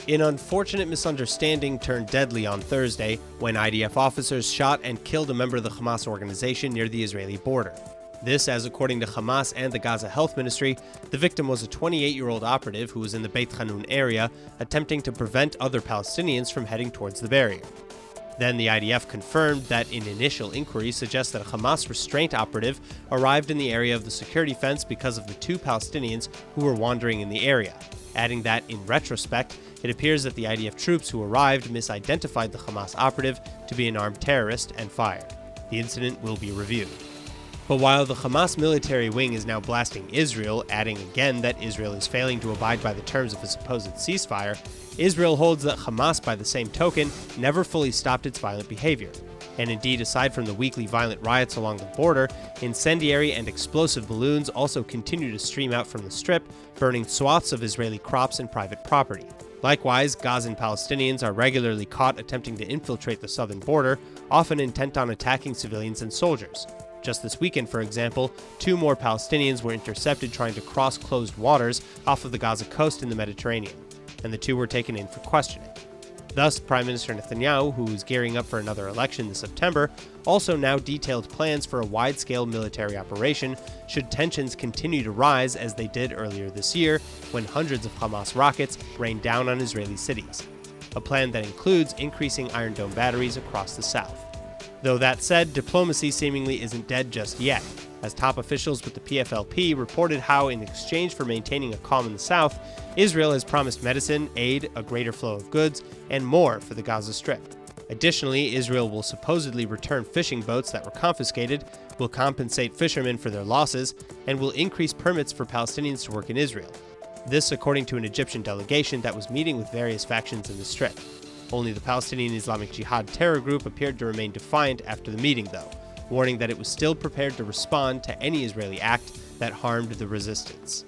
An unfortunate misunderstanding turned deadly on Thursday when IDF officers shot and killed a member of the Hamas organization near the Israeli border. This, as according to Hamas and the Gaza Health Ministry, the victim was a 28-year-old operative who was in the Beit Hanoun area attempting to prevent other Palestinians from heading towards the barrier. Then the IDF confirmed that an initial inquiry suggests that a Hamas restraint operative arrived in the area of the security fence because of the two Palestinians who were wandering in the area, adding that, in retrospect, it appears that the IDF troops who arrived misidentified the Hamas operative to be an armed terrorist and fired. The incident will be reviewed. But while the Hamas military wing is now blasting Israel, adding again that Israel is failing to abide by the terms of a supposed ceasefire, Israel holds that Hamas, by the same token, never fully stopped its violent behavior. And indeed, aside from the weekly violent riots along the border, incendiary and explosive balloons also continue to stream out from the Strip, burning swaths of Israeli crops and private property. Likewise, Gazan Palestinians are regularly caught attempting to infiltrate the southern border, often intent on attacking civilians and soldiers. Just this weekend, for example, 2 more Palestinians were intercepted trying to cross closed waters off of the Gaza coast in the Mediterranean, and the 2 were taken in for questioning. Thus, Prime Minister Netanyahu, who is gearing up for another election this September, also now detailed plans for a wide-scale military operation should tensions continue to rise as they did earlier this year when hundreds of Hamas rockets rained down on Israeli cities, a plan that includes increasing Iron Dome batteries across the south. Though that said, diplomacy seemingly isn't dead just yet, as top officials with the PFLP reported how, in exchange for maintaining a calm in the south, Israel has promised medicine, aid, a greater flow of goods, and more for the Gaza Strip. Additionally, Israel will supposedly return fishing boats that were confiscated, will compensate fishermen for their losses, and will increase permits for Palestinians to work in Israel. This, according to an Egyptian delegation that was meeting with various factions in the Strip. Only the Palestinian Islamic Jihad terror group appeared to remain defiant after the meeting, though, warning that it was still prepared to respond to any Israeli act that harmed the resistance.